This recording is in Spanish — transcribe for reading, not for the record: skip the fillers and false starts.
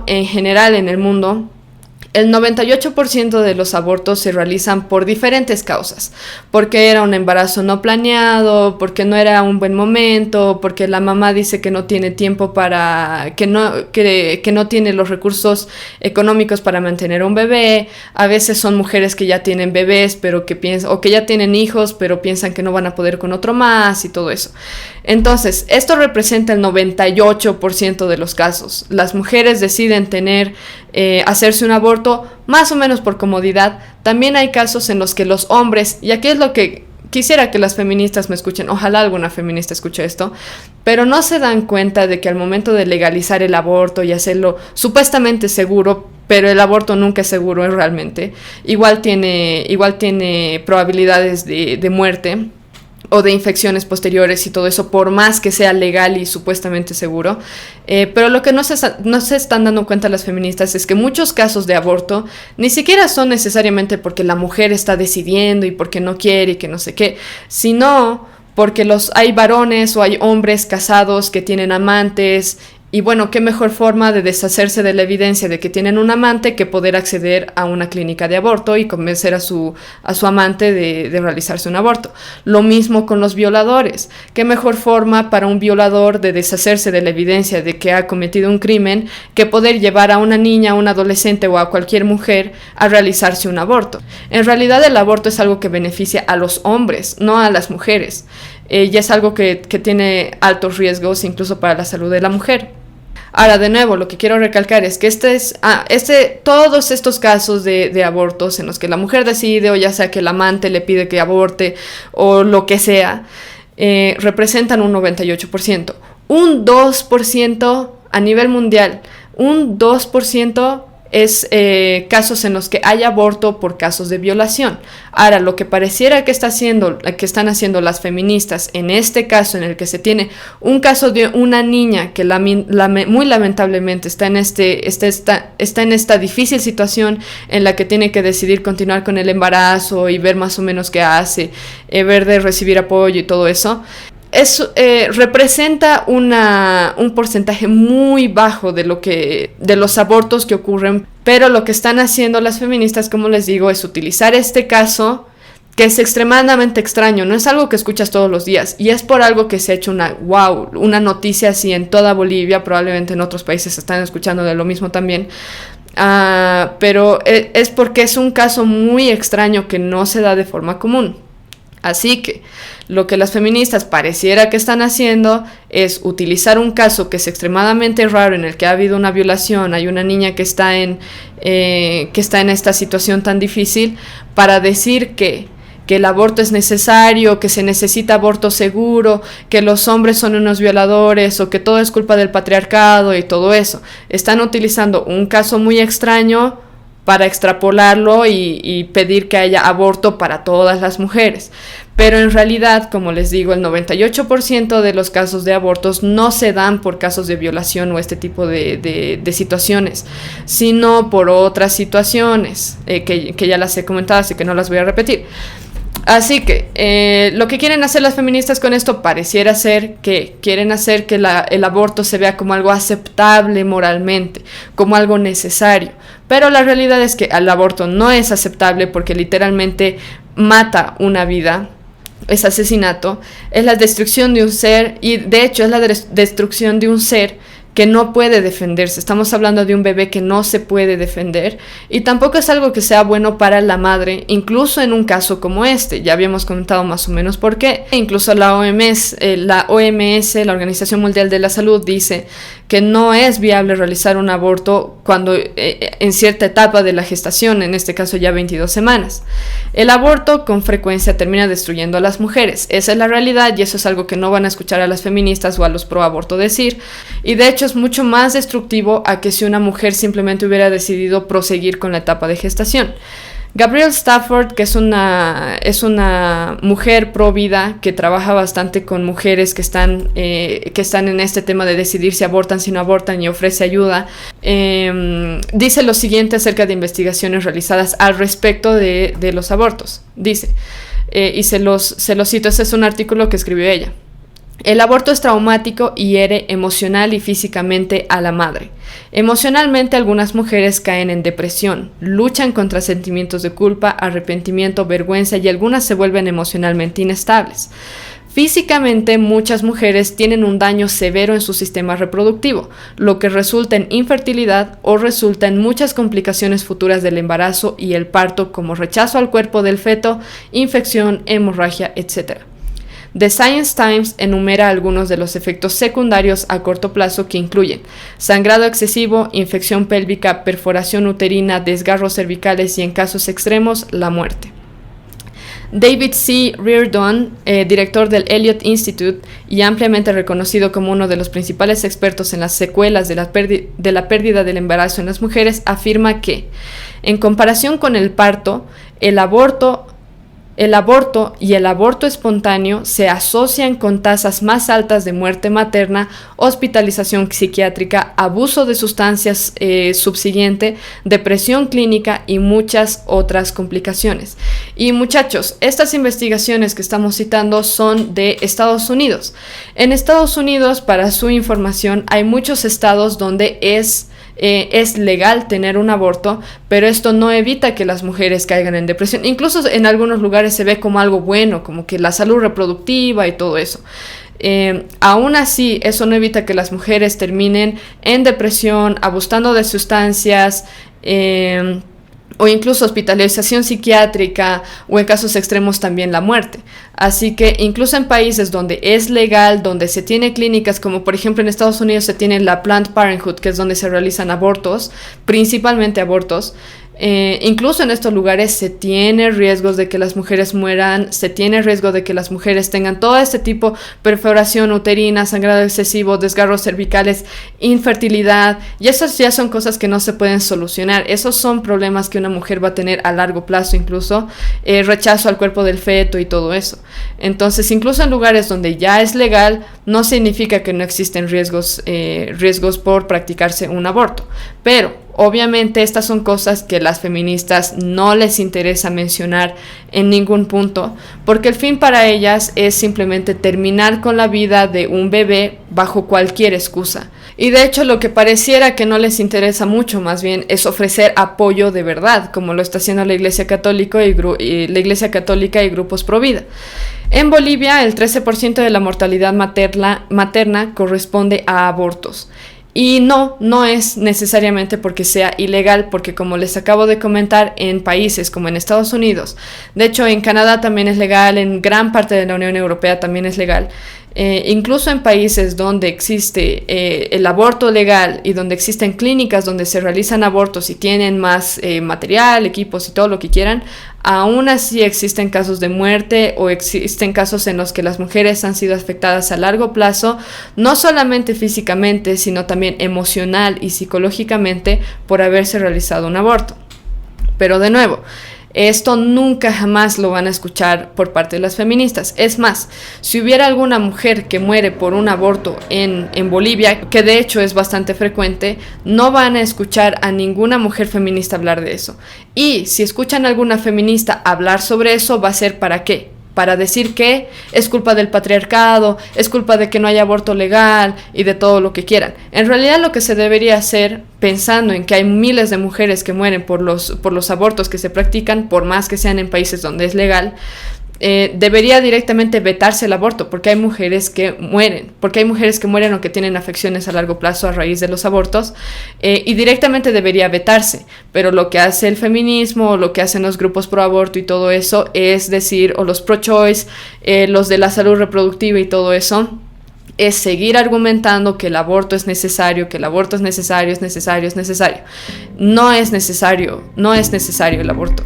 en general en el mundo, el 98% de los abortos se realizan por diferentes causas, porque era un embarazo no planeado, porque no era un buen momento, porque la mamá dice que no tiene tiempo que no tiene los recursos económicos para mantener un bebé. A veces son mujeres que ya tienen bebés, pero que piensan, o que ya tienen hijos, pero piensan que no van a poder con otro más y todo eso. Entonces, esto representa el 98% de los casos. Las mujeres deciden hacerse un aborto más o menos por comodidad. También hay casos en los que los hombres, y aquí es lo que quisiera que las feministas me escuchen, ojalá alguna feminista escuche esto, pero no se dan cuenta de que al momento de legalizar el aborto y hacerlo supuestamente seguro, pero el aborto nunca es seguro realmente, igual tiene probabilidades de muerte o de infecciones posteriores y todo eso, por más que sea legal y supuestamente seguro. Pero lo que no se están dando cuenta las feministas es que muchos casos de aborto ni siquiera son necesariamente porque la mujer está decidiendo y porque no quiere y que no sé qué, sino porque hay varones o hay hombres casados que tienen amantes. Y bueno, qué mejor forma de deshacerse de la evidencia de que tienen un amante que poder acceder a una clínica de aborto y convencer a su amante de realizarse un aborto. Lo mismo con los violadores. Qué mejor forma para un violador de deshacerse de la evidencia de que ha cometido un crimen que poder llevar a una niña, a un adolescente o a cualquier mujer a realizarse un aborto. En realidad el aborto es algo que beneficia a los hombres, no a las mujeres. Y es algo que tiene altos riesgos incluso para la salud de la mujer. Ahora, de nuevo, lo que quiero recalcar es que todos estos casos de abortos en los que la mujer decide, o ya sea que el amante le pide que aborte, o lo que sea, representan un 98%. Un 2% a nivel mundial, un 2% es casos en los que hay aborto por casos de violación. Ahora, lo que pareciera que están haciendo las feministas en este caso, en el que se tiene un caso de una niña que muy lamentablemente está en esta difícil situación en la que tiene que decidir continuar con el embarazo y ver más o menos qué hace, ver de recibir apoyo y todo eso, representa un porcentaje muy bajo de los abortos que ocurren, pero lo que están haciendo las feministas, como les digo, es utilizar este caso que es extremadamente extraño, no es algo que escuchas todos los días, y es por algo que se ha hecho una noticia así en toda Bolivia, probablemente en otros países están escuchando de lo mismo también. Pero es porque es un caso muy extraño que no se da de forma común. Así que lo que las feministas pareciera que están haciendo es utilizar un caso que es extremadamente raro, en el que ha habido una violación, hay una niña que está en esta situación tan difícil, para decir que el aborto es necesario, que se necesita aborto seguro, que los hombres son unos violadores, o que todo es culpa del patriarcado y todo eso. Están utilizando un caso muy extraño para extrapolarlo y pedir que haya aborto para todas las mujeres. Pero en realidad, como les digo, el 98% de los casos de abortos no se dan por casos de violación o este tipo de situaciones, sino por otras situaciones que ya las he comentado, así que no las voy a repetir. Así que lo que quieren hacer las feministas con esto pareciera ser que quieren hacer que el aborto se vea como algo aceptable moralmente, como algo necesario. Pero la realidad es que el aborto no es aceptable, porque literalmente mata una vida, es asesinato, es la destrucción de un ser, y de hecho es la destrucción de un ser que no puede defenderse. Estamos hablando de un bebé que no se puede defender, y tampoco es algo que sea bueno para la madre, incluso en un caso como este. Ya habíamos comentado más o menos por qué. Incluso la OMS, la Organización Mundial de la Salud, dice que no es viable realizar un aborto cuando en cierta etapa de la gestación, en este caso ya 22 semanas. El aborto con frecuencia termina destruyendo a las mujeres. Esa es la realidad, y eso es algo que no van a escuchar a las feministas o a los pro aborto decir. Y de hecho es mucho más destructivo a que si una mujer simplemente hubiera decidido proseguir con la etapa de gestación. Gabrielle Stafford, que es una mujer pro vida que trabaja bastante con mujeres que están en este tema de decidir si abortan, si no abortan, y ofrece ayuda, dice lo siguiente acerca de investigaciones realizadas al respecto de los abortos. Dice, y se los cito, ese es un artículo que escribió ella. El aborto es traumático y hiere emocional y físicamente a la madre. Emocionalmente, algunas mujeres caen en depresión, luchan contra sentimientos de culpa, arrepentimiento, vergüenza y algunas se vuelven emocionalmente inestables. Físicamente, muchas mujeres tienen un daño severo en su sistema reproductivo, lo que resulta en infertilidad o resulta en muchas complicaciones futuras del embarazo y el parto, como rechazo al cuerpo del feto, infección, hemorragia, etc. The Science Times enumera algunos de los efectos secundarios a corto plazo que incluyen sangrado excesivo, infección pélvica, perforación uterina, desgarros cervicales y en casos extremos, la muerte. David C. Reardon, director del Elliott Institute y ampliamente reconocido como uno de los principales expertos en las secuelas de la pérdida del embarazo en las mujeres, afirma que, en comparación con el parto, el aborto y el aborto espontáneo se asocian con tasas más altas de muerte materna, hospitalización psiquiátrica, abuso de sustancias subsiguiente, depresión clínica y muchas otras complicaciones. Y muchachos, estas investigaciones que estamos citando son de Estados Unidos. En Estados Unidos, para su información, hay muchos estados donde es legal tener un aborto, pero esto no evita que las mujeres caigan en depresión. Incluso en algunos lugares se ve como algo bueno, como que la salud reproductiva y todo eso. Aún así, eso no evita que las mujeres terminen en depresión, abusando de sustancias, o incluso hospitalización psiquiátrica o en casos extremos también la muerte. Así que incluso en países donde es legal, donde se tiene clínicas, como por ejemplo en Estados Unidos se tiene la Planned Parenthood, que es donde se realizan abortos, principalmente abortos, incluso en estos lugares se tiene riesgos de que las mujeres mueran, se tiene riesgo de que las mujeres tengan todo este tipo, perforación uterina, sangrado excesivo, desgarros cervicales, infertilidad, y esas ya son cosas que no se pueden solucionar. Esos son problemas que una mujer va a tener a largo plazo, incluso rechazo al cuerpo del feto y todo eso. Entonces, incluso en lugares donde ya es legal, no significa que no existen riesgos por practicarse un aborto, pero obviamente estas son cosas que las feministas no les interesa mencionar en ningún punto, porque el fin para ellas es simplemente terminar con la vida de un bebé bajo cualquier excusa. Y de hecho lo que pareciera que no les interesa mucho, más bien, es ofrecer apoyo de verdad, como lo está haciendo la Iglesia Católica y grupos pro vida. En Bolivia, el 13% de la mortalidad materna corresponde a abortos. Y no es necesariamente porque sea ilegal, porque como les acabo de comentar, en países como en Estados Unidos, de hecho en Canadá también es legal, en gran parte de la Unión Europea también es legal, incluso en países donde existe el aborto legal y donde existen clínicas donde se realizan abortos y tienen más material, equipos y todo lo que quieran, aún así existen casos de muerte o existen casos en los que las mujeres han sido afectadas a largo plazo, no solamente físicamente, sino también emocional y psicológicamente por haberse realizado un aborto. Pero de nuevo, esto nunca jamás lo van a escuchar por parte de las feministas. Es más, si hubiera alguna mujer que muere por un aborto en Bolivia, que de hecho es bastante frecuente, no van a escuchar a ninguna mujer feminista hablar de eso. Y si escuchan a alguna feminista hablar sobre eso, va a ser ¿para qué? Para decir que es culpa del patriarcado, es culpa de que no haya aborto legal y de todo lo que quieran. En realidad lo que se debería hacer, pensando en que hay miles de mujeres que mueren por los abortos que se practican, por más que sean en países donde es legal, debería directamente vetarse el aborto, porque hay mujeres que mueren o que tienen afecciones a largo plazo a raíz de los abortos, y directamente debería vetarse. Pero lo que hace el feminismo, lo que hacen los grupos pro aborto y todo eso, es decir, o los pro choice, los de la salud reproductiva y todo eso, es seguir argumentando que el aborto es necesario, que el aborto es necesario, es necesario. No es necesario el aborto.